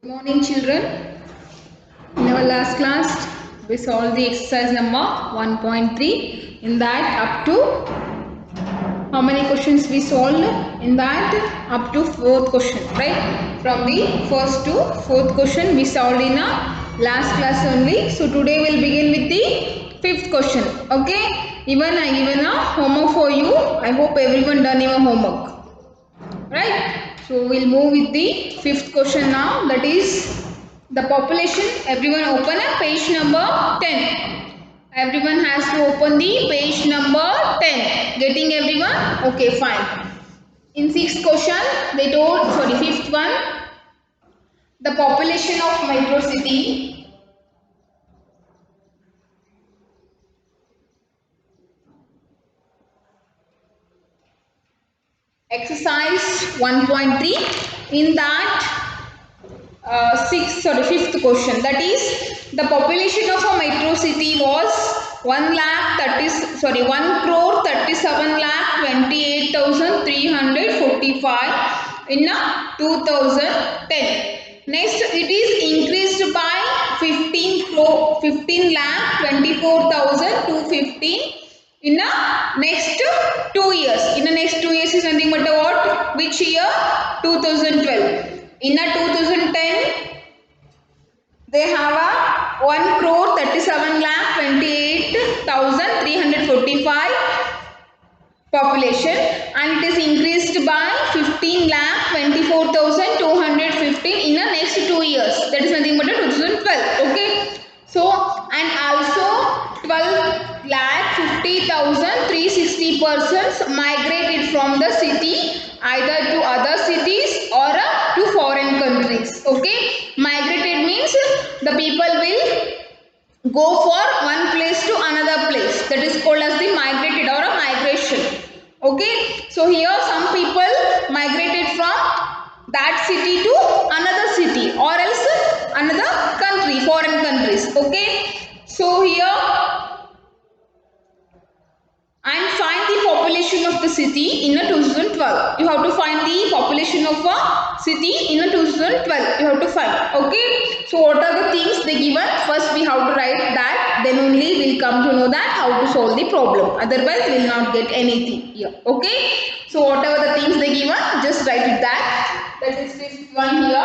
Morning children. In our last class we solved the exercise number 1.3. In that up to how many questions we solved? In that up to fourth question, right? From the first to fourth question we solved in a last class only. So today we'll begin with the fifth question. Okay, even I given a homework for you. I hope everyone done your homework, right? So we'll move with the fifth question now, that is the population. Everyone open a page number 10. Everyone has to open the page number 10. Getting everyone? Okay, fine. In sixth question they told, sorry, fifth one, the population of metro city. Exercise 1.3. In that fifth question, that is the population of a metro city was 1 crore 37 lakh 28,345 in 2010. Next, it is increased by 15 lakh 24,215 in the next 2 years. In the next 2 years is nothing but what? Which year? 2012. In a 2010 they have a 1 crore 37 lakh 28,345 population, and it is increased by 15 lakh 24,215 in the next 2 years. That is nothing but a 2012. Okay. So and also 12 lakh 50,360 persons migrated from the city either to other cities or to foreign countries. Okay. Migrated means the people will go for one place to another place. That is called as the migrated or a migration. Okay. So here some people migrated from that city to another city or else another country, foreign countries. Okay. So here and find the population of the city in a 2012. You have to find the population of a city in a 2012. You have to find. Okay. So what are the things they given? First we have to write that. Then only we'll come to know that how to solve the problem. Otherwise we'll not get anything here. Okay. So whatever the things they given, just write it that. That is fifth one here.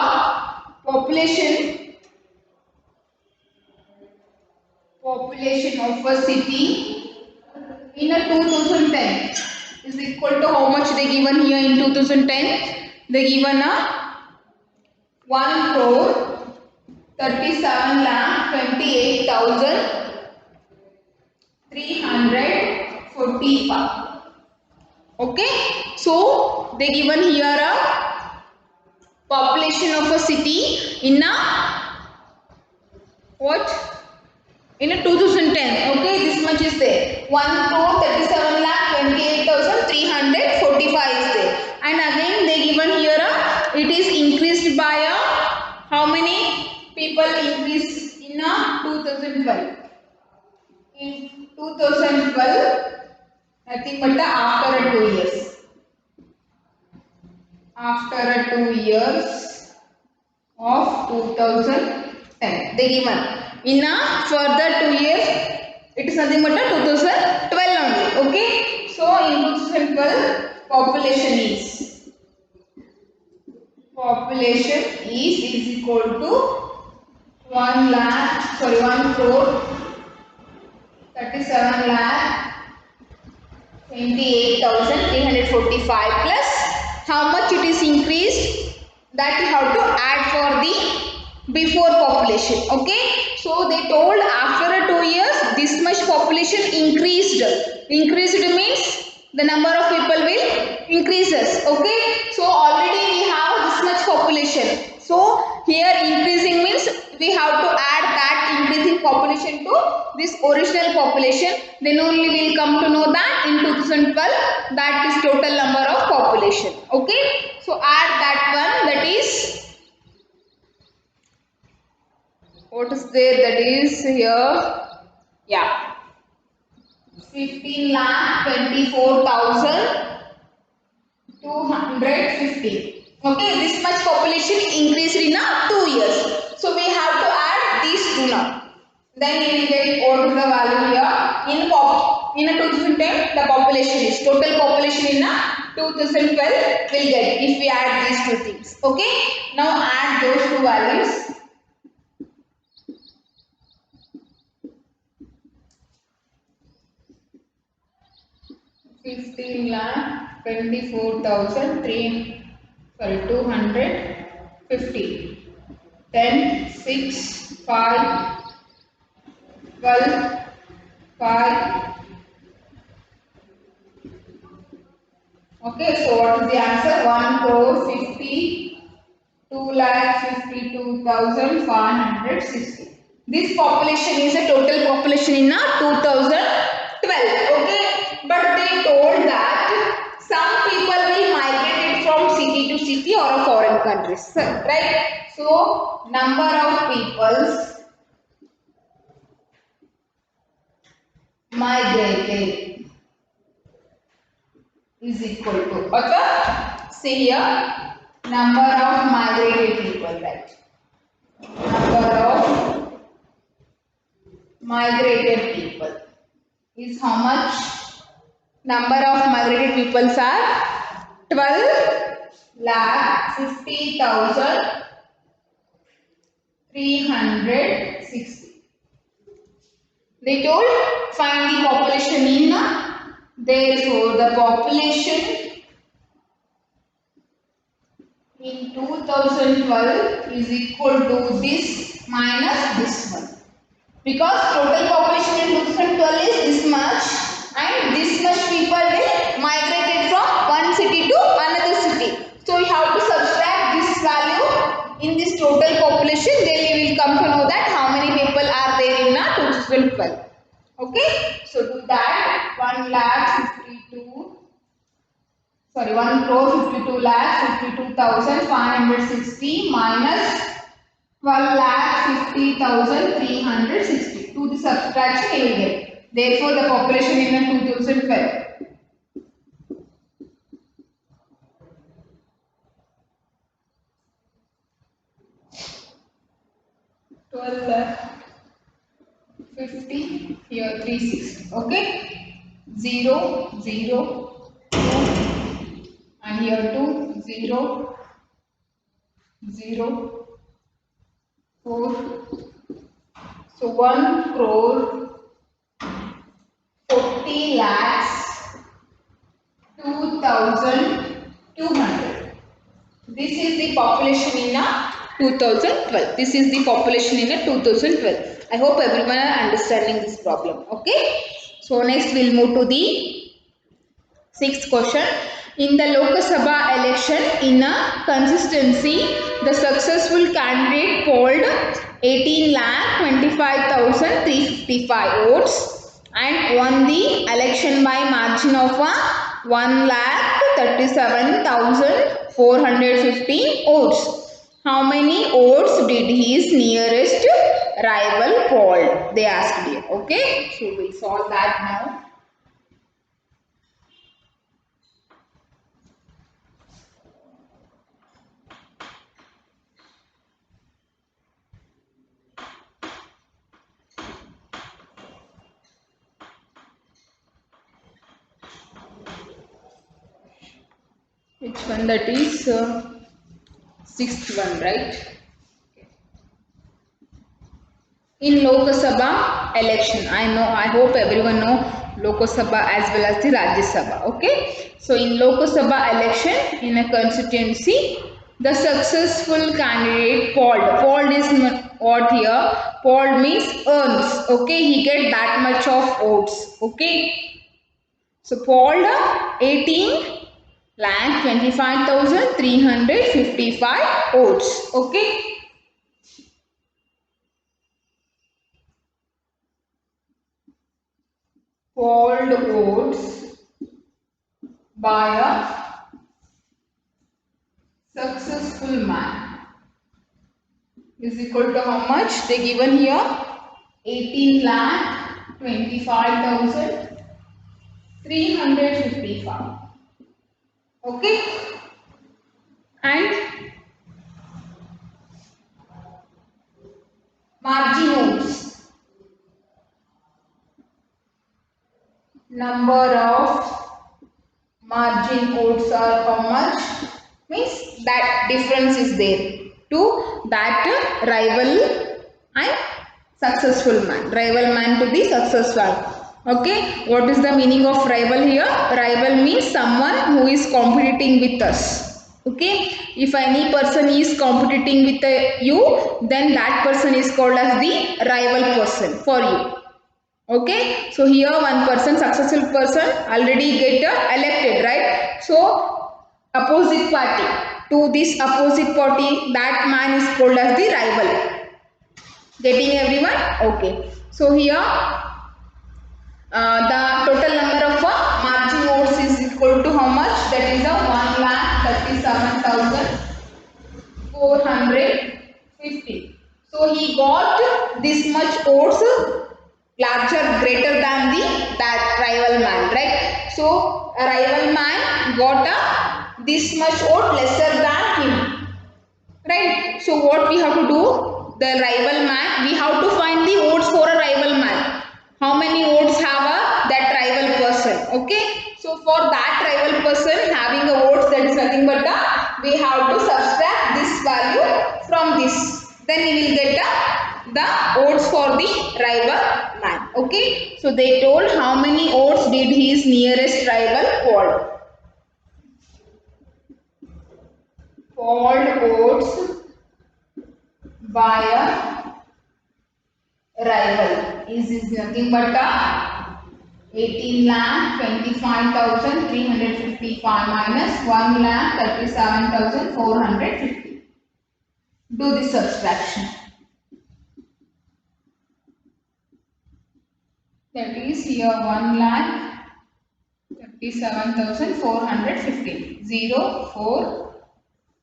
Population of a city in a 2010 is equal to how much they given here in 2010? They given a 1 crore 37 lakh 28,345. Okay. So they given here a population of a city in a what? In a 2010. Okay, this much is there. 1 crore 37 lakh 28,345 is there. And again they given here it is increased by how many people increased in 2012? In 2012 nothing but after 2 years. After 2 years of 2010 they given. In a further 2 years, it is nothing but a 2012 only. Okay. So in 2012, population is equal to 1 crore 37 lakh 28,345 plus how much it is increased, that you have to add for the before population. Okay. So they told after 2 years this much population increased. Increased means the number of people will increases. Okay. So already we have this much population. So here increasing means we have to add that increasing population to this original population. Then only we will come to know that in 2012 that is total number of population. Okay. So add that one, that is what is there, that is here, yeah, 15 lakh 24,250. Okay, this much population increased in 2 years. name the population is. Total population in 2012 will get if we add these two things. Okay. Now add those two values. 15,24,250. 10, 6, 5, 12, 5. Okay, so what is the answer? 1,52,52,560. This population is a total population in 2012. Okay, but they told that some people will migrate from city to city or foreign countries, right? So number of peoples migrated is equal to, okay, say here number of migrated people, right? Number of migrated people is how much? Number of migrated people are 12,50,360. They told find the population in, therefore the population in 2012 is equal to this minus this one. Because total population in 2012 is this much and this much people will migrated from one city to another city. So you have to subtract this value in this total population, then you will come to know that how many people are there in 2012. Okay, so do that. 1,52,52,560 minus 12,50,360. Do the subtraction, you will get. Therefore, the population in 2012. 12,50, here 360. Okay, 0, 0, 2, and here 2, 0, 0, 4. So 1 crore 40 lakhs 2,200. This is the population in 2012. This is the population in 2012. I hope everyone are understanding this problem. Okay. So next we'll move to the sixth question. In the Lok Sabha election in a consistency, the successful candidate polled 18,25,355 votes and won the election by margin of 1,37,415 votes. How many votes did his nearest rival poll? They asked here. Okay, so we'll solve that now. Which one? That is sixth one, right? In Lok Sabha election, I hope everyone know Lok Sabha as well as the Rajya Sabha. Okay, so in Lok Sabha election in a constituency, the successful candidate polled is what here? Polled means earns. Okay, he get that much of votes. Okay, so polled 18,25,355 votes. Okay. Polled votes by a successful man is equal to how much? They given here 18,25,355. Okay, and margin votes. number of margin codes are how much, means that difference is there to that rival and successful man, rival man to the successful. Okay, what is the meaning of rival here? Rival means someone who is competing with us. Okay, if any person is competing with you, then that person is called as the rival person for you. Okay, so here one person, successful person, already get elected, right? So opposite party, to this opposite party, that man is called as the rival. Getting everyone? Okay, so here the total number of margin votes is equal to how much? That is a 1,37,450. So he got this much votes larger, greater than the that rival man, right? So a rival man got this much vote lesser than him, right? So what we have to do? The rival man, we have to find the votes for a rival man. How many votes have that rival person? Okay, so for that rival person having a votes, that is nothing but we have to subtract this value from this, then we will get the votes for the rival man. Okay, so they told how many votes did his nearest rival hold. Polled votes by a rival is nothing but 18,25,355 minus 1,37,450. Do the subtraction. That is here 1,37,450. 0, 4,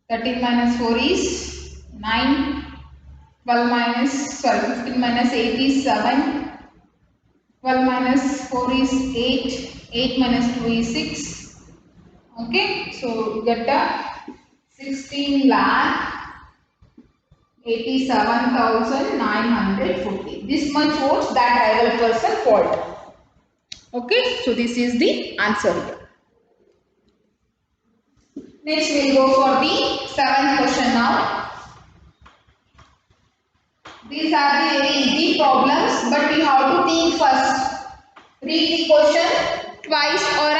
13 minus 4 is 9. 15 minus 8 is 7. 12 minus 4 is 8. 8 minus 2 is 6. Okay, so you get a 16,87,940. This much votes that rival person called. Okay, so this is the answer here. Next we will go for the 7th question now. These are the very easy problems, but we have to think first. Read the question twice or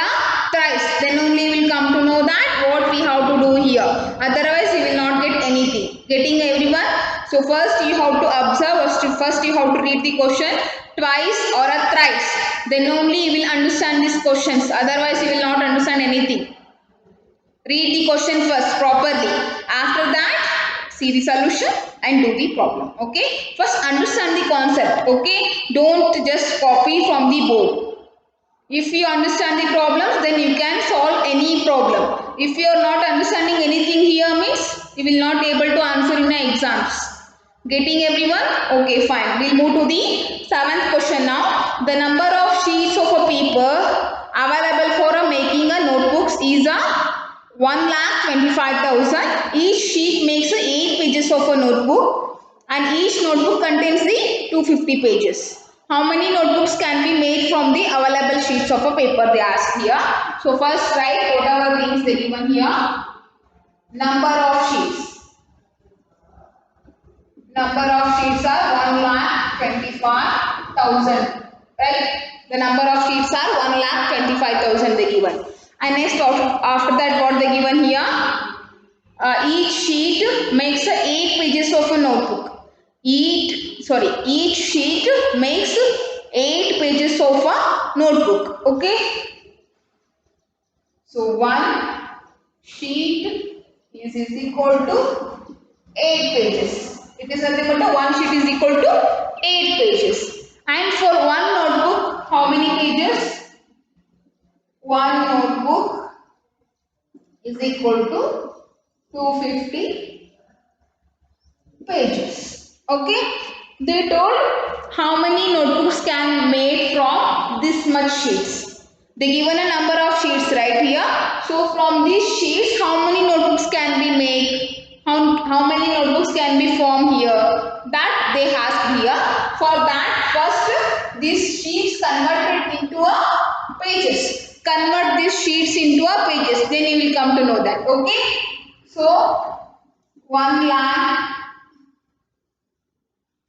thrice, then only we will come to know that what we have to do here. Otherwise, we will not get anything. Getting everyone? So first you have to observe. First you have to read the question twice or thrice. Then only you will understand these questions. Otherwise, you will not understand anything. Read the question first properly. After that, see the solution and do the problem. Okay, first understand the concept. Okay, don't just copy from the board. If you understand the problems, then you can solve any problem. If you are not understanding anything here, means you will not be able to answer in the exams. Getting everyone? Okay, fine. We'll move to the 7th question now. The number of sheets of a paper available for making a notebooks is 1,25,000. Each sheet makes 8 pages of a notebook, and each notebook contains the 250 pages. How many notebooks can be made from the available sheets of a paper, they ask here. So first write whatever things they given here. Number of sheets. Number of sheets are 1,25,000. Right? The number of sheets are 1,25,000 they given. And next after that what they given here? Each sheet makes 8 pages of a notebook. Each sheet makes 8 pages of a notebook. Okay. So one sheet is equal to 8 pages. It is nothing but one sheet is equal to 8 pages. And for one notebook, how many pages? One notebook is equal to 250 pages. Okay. They told how many notebooks can made from this much sheets. They given a number of sheets right here. So from these sheets, how many notebooks can be made? how many notebooks can be formed here? That they asked here. For that, first these sheets converted into a pages. Convert these sheets into a pages. Then you will come to know that. Okay. So 1 lakh.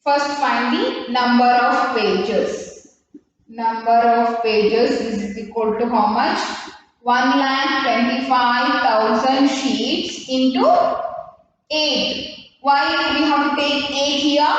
First find the number of pages. Number of pages is equal to how much? 1,25,000 sheets into 8. Why we have to take 8 here?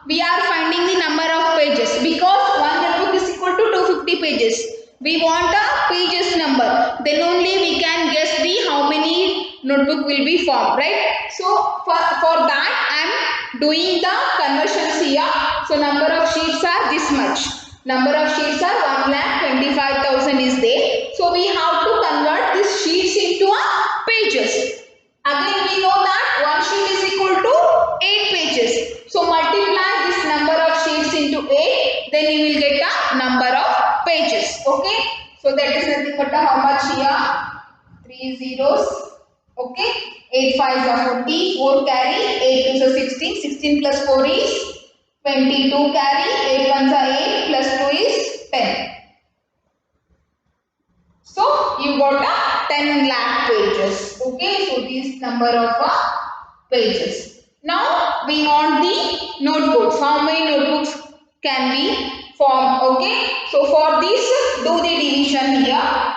We are finding the number of pages because one notebook is equal to 250 pages. We want a pages number. Then only we can guess the how many notebook will be formed, right? So for that I am doing the conversions here. So number of sheets are this much. Number of sheets are 1,25,000 is there. So we have to convert these sheets into a pages. Again we know that one sheet is equal to 8 pages. So multiply this number of sheets into 8. Then you will get a number of pages. Okay. So that is nothing but how much here? 3 zeros. Okay. 8 5s are 40. 4 carry. 8 2s are 16. 16 plus 4 is 22 carry. 8 1s are 8 plus 2 is 10. So you got a 10 lakh pages. Okay, so this number of pages. Now we want the notebooks. How many notebooks can be formed? Okay, so for this do the division here.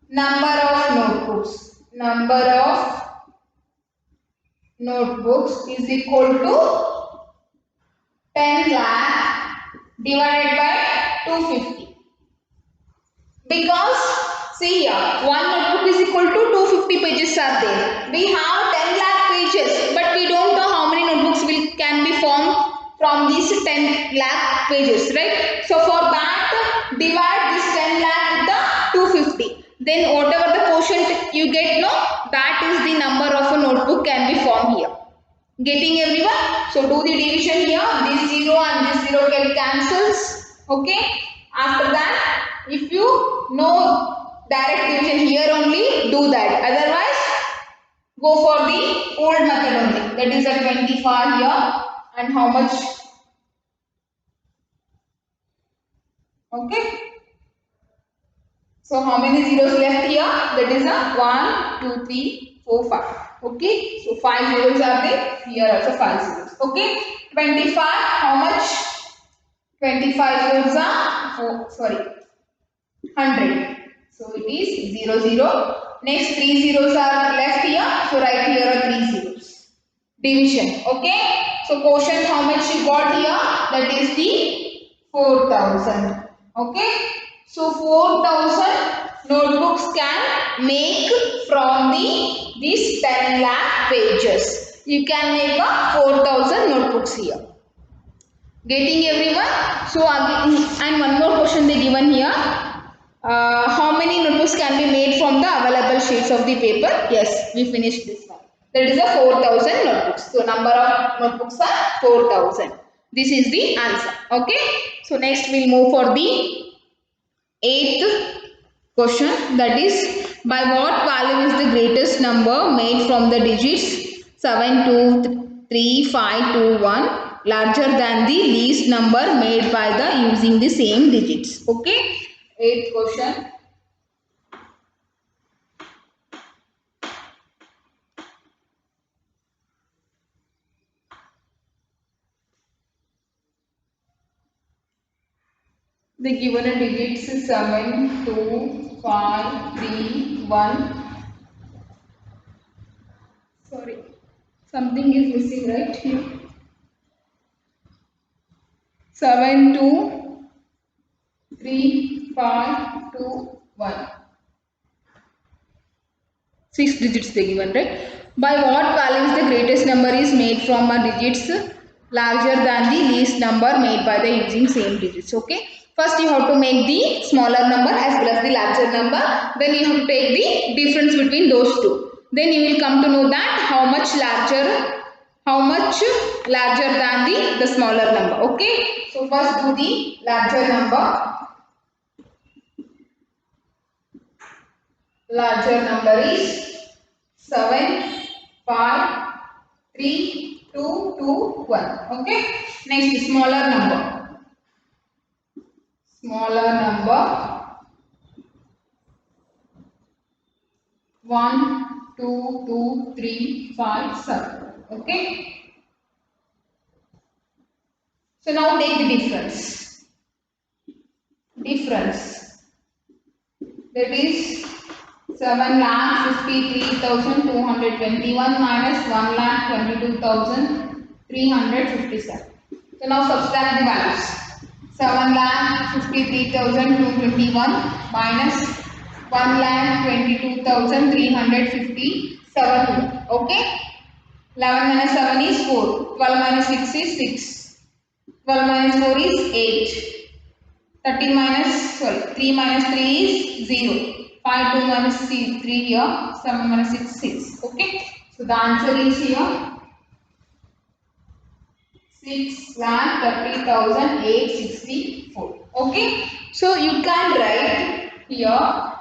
Number of notebooks. Number of notebooks is equal to 10 lakh divided by 250. Because see here, one notebook is equal to 250 pages are there. We have 10 lakh pages, but we don't know how many notebooks can be formed from these 10 lakh pages, right? So for that, divide this 10 lakh with the 250. Then whatever the quotient you get, no, that is the number of a notebook can be formed here. Getting everyone? So do the division here. This 0 and this 0 get cancels. Okay. After that, if you know direct division here only, do that. Otherwise, go for the old method only. That is a 25 here. And how much? Okay. So how many zeros left here? That is a 1, 2, 3, 4, 5. Okay. So 5 zeros are there. Here also 5 zeros. Okay. 25. How much? 25 zeros are 100. So it is 0, 0. Next 3 zeros are left here. So write here are 3 zeros. Division. Okay. So quotient how much you got here? That is the 4,000. Okay. So 4,000 notebooks can make from these 10 lakh pages. You can make a 4,000 notebooks here. Getting everyone? So again, and one more question they given here. How many notebooks can be made from the available sheets of the paper? Yes, we finished this one. That is a 4,000 notebooks. So number of notebooks are 4,000. This is the answer. Okay. So next we'll move for the 8th question, that is by what value is the greatest number made from the digits 7, 2, 3, 5, 2, 1 larger than the least number made by the using the same digits. Okay. 8th question. They given a digits 7, 2, 5, 3, 1. Sorry, something is missing right here. 7, 2, 3, 5, 2, 1. 6 digits they given, right? By what values the greatest number is made from a digits larger than the least number made by the using same digits. Okay. First you have to make the smaller number as well as the larger number. Then you have to take the difference between those two. Then you will come to know that how much larger than the smaller number. Okay. So first do the larger number. Larger number is 7, 5, 3, 2, 2, 1. Okay. Next, smaller number. Smaller number 1, 2, 2, 3, 5, 7. Okay. So now take the difference. Difference. That is 7,53,221 minus 1,22,357. So now subtract the values. 7,53,221 minus 1,22,357. Okay. 11 minus 7 is 4. 12 minus 6 is 6. 12 minus 4 is 8. 13 minus, 3 minus 3 is 0. 5, 2 minus 3 here. 7 minus 6, 6. Okay. So the answer is here 6,30,864. Okay. So you can write here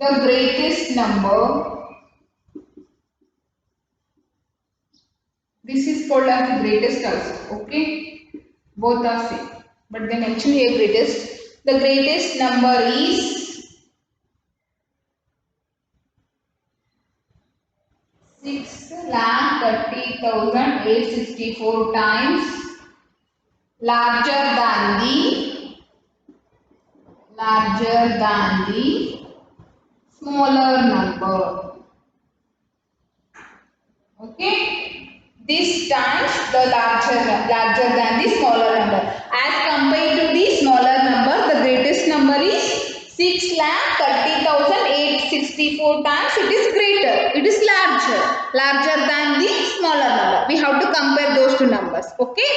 the greatest number. This is called as the greatest also. Okay. Both are same. But they mention here greatest. The greatest number is 6,30,864 times larger than the smaller number. Okay. This times the larger than the smaller number. As compared to the smaller number, the greatest number is 6,30,864 times it is greater. It is larger than the smaller number. We have to compare those two numbers. Okay.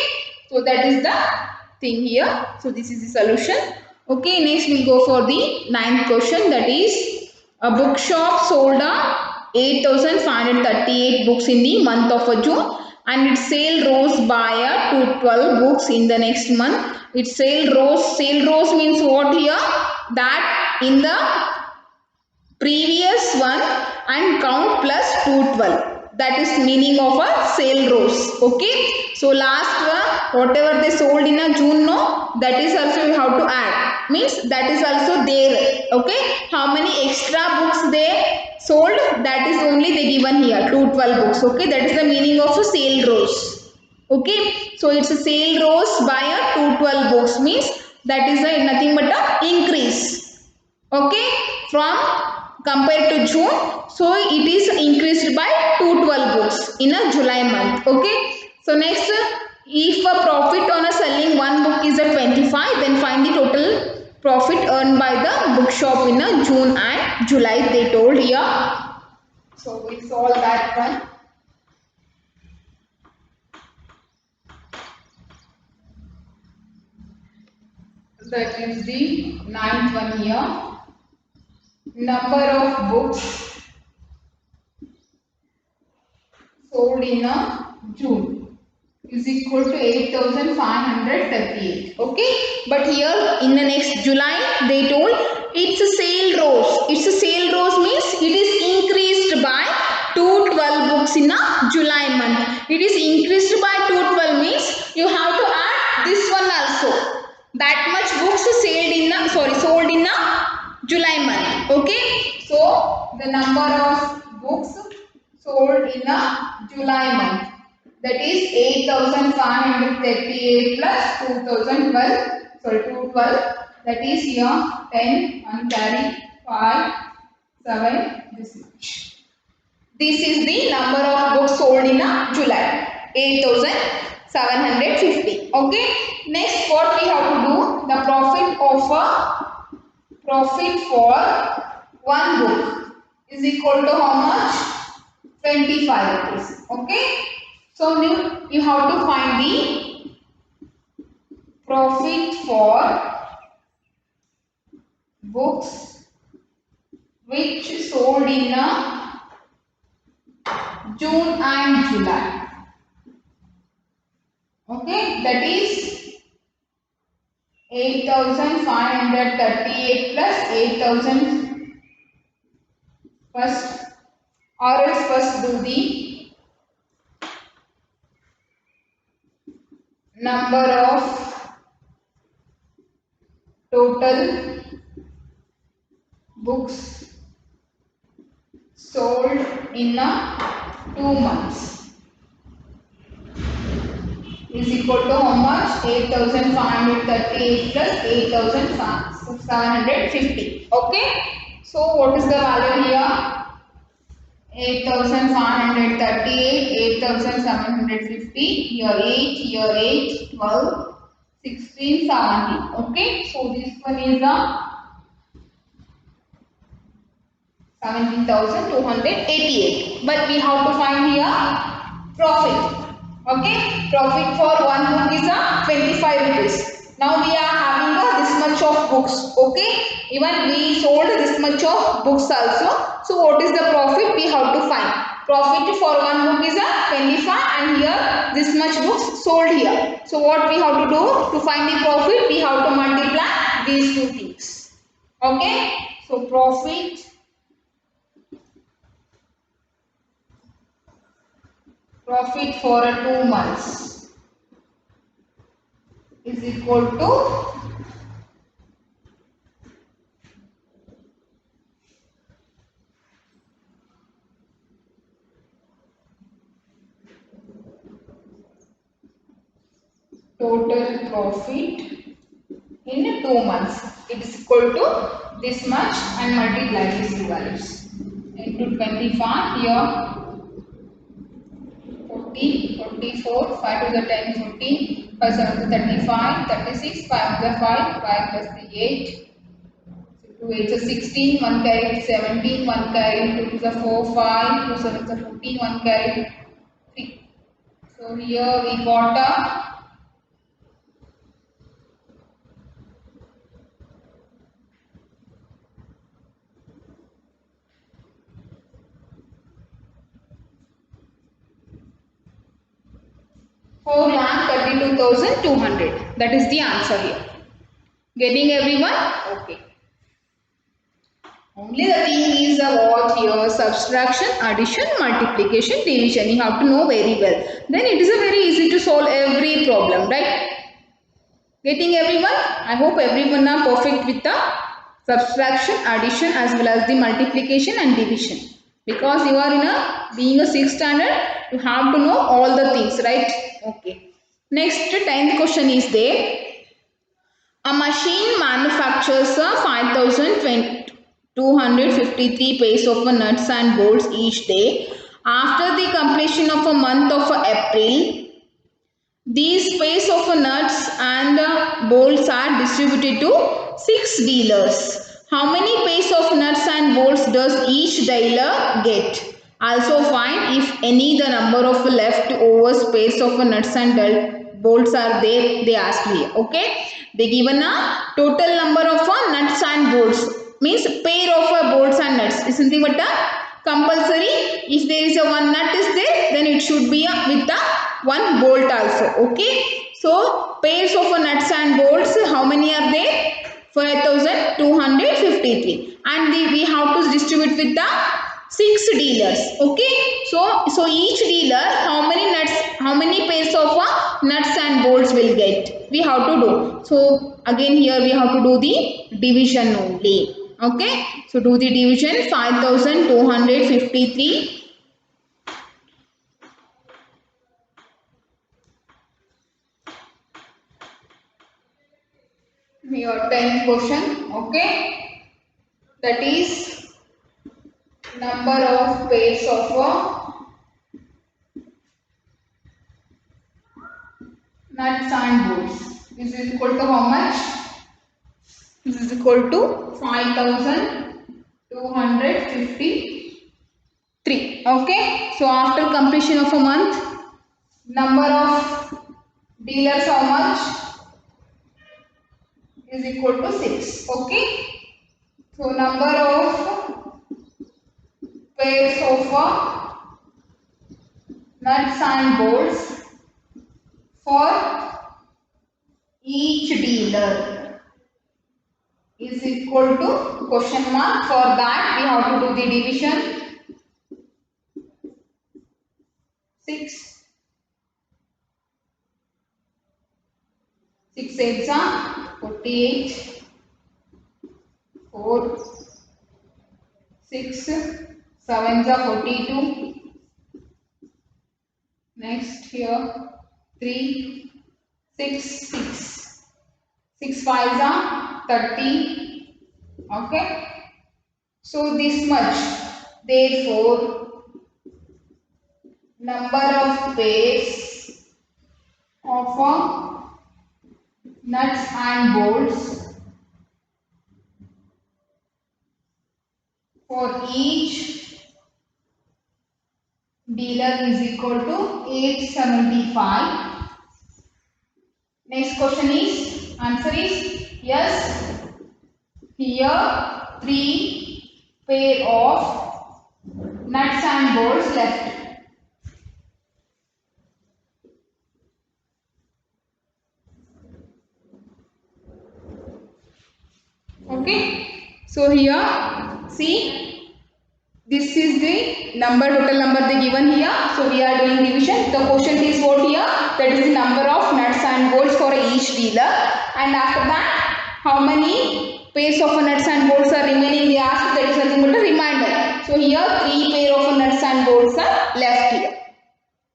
So that is the thing here. So this is the solution. Okay. Next we'll go for the 9th question. That is a bookshop sold a 8,538 books in the month of June, and its sale rose by to 12 books in the next month. Its sale rose means what here? That in the previous one and count plus 212. That is meaning of a sale rose. Okay. So last one, whatever they sold in a June, no, that is also you have to add. Means that is also there. Okay. How many extra books they sold? That is only they given here. 212 books. Okay. That is the meaning of a sale rose. Okay. So it's a sale rose by a 212 books. Means that is a nothing but a increase. Okay. From compared to June, so it is increased by 212 books in a July month. Okay. So next, if a profit on a selling one book is a 25, then find the total profit earned by the bookshop in a June and July, they told here. So we solve that one. That is the 9th one here. Number of books sold in a June is equal to 8,538. Okay. But here in the next July, they told it's a sale rose. It's a sale rose means it is increased by 212 books in a July month. It is increased by 212 means you have to add this one also. That much books sold in a July month. Okay. So the number of books sold in a July month, that is 8,538 plus 212, that is here 10, 1 carry, 5, 7, this much. This is the number of books sold in a July, 8,750. Okay. Next, what we have to do? The profit for one book is equal to how much? 25 rupees. Okay. So you have to find the profit for books which sold in a June and July. Okay, that is 8,538 plus 8,750. First, or else first do the number of total books sold in a 2 months is equal to how much? 8,538 plus 8,750. Okay. So what is the value here? 8,538, 8,750, here 8, here 8, 12, 16, 17. Okay. So this one is a 17,288. But we have to find here profit. Okay, profit for one book is a 25 rupees. Now we are having this much of books. Okay, even we sold this much of books also. So what is the profit? We have to find. Profit for one book is a 25 and here this much books sold here. So what we have to do to find the profit? We have to multiply these two things. Okay, so profit for 2 months is equal to total profit in 2 months. It is equal to this much and multiply these two values into 25 here 40, 44, 5 to the 10, 14, 5 7 to 35, 36, 5 to the 5, 5 plus the 8, 2 8 is 16, 1 carry 17, 1 carry 2 to the 4, 5, 2 7 is 14, 1 carry 3. So here we got a 4,32,200. That is the answer here. Getting everyone? Okay. Only the thing is what here? Subtraction, addition, multiplication, division. You have to know very well. Then it is a very easy to solve every problem, right? Getting everyone? I hope everyone are perfect with the subtraction, addition as well as the multiplication and division. Because you are in a being a 6th standard, you have to know all the things, right? Okay. Next 10th question is there. A machine manufactures 5,253 pairs of nuts and bolts each day. After the completion of a month of April, these pairs of nuts and bolts are distributed to 6 dealers. How many pairs of nuts and bolts does each dealer get? Also find if any the number of leftover pairs of nuts and bolts are there. They ask here. Okay. They given a total number of nuts and bolts. Means pair of bolts and nuts. Isn't it what compulsory? If there is a one nut is there, then it should be with the one bolt also. Okay. So pairs of nuts and bolts, how many are there? 5,253. And we have to distribute with the 6 dealers. Okay. So each dealer, how many pairs of nuts and bolts will get? We have to do. So again here we have to do the division only. Okay. So do the division. 5,253. Your 10th question. Okay. That is number of pairs of nuts and bolts. This is equal to how much? This is equal to 5,253. Okay. So after completion of a month, number of dealers how much? Is equal to 6. Okay. So number of pairs of nuts and bolts for each dealer is equal to question mark. For that we have to do the division. 6 8s are 48. 4 6 7s are 42. Next here 3 6 6 6 5s are 30. Okay. So this much. Therefore, number of pairs of nuts and bolts for each dealer is equal to 875. Next question is, answer is yes. Here 3 pair of nuts and bolts left. Okay. So here see, this is the total number they given here. So we are doing division. The question is what here? That is the number of nuts and bolts for each dealer. And after that, how many pairs of nuts and bolts are remaining? They ask, that is nothing but a reminder. So here 3 pair of nuts and bolts are left here.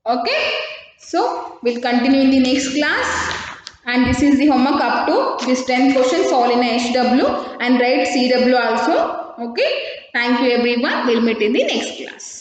Okay. So we'll continue in the next class. And this is the homework up to this 10 questions all in a HW and write CW also. Okay. Thank you everyone. We'll meet in the next class.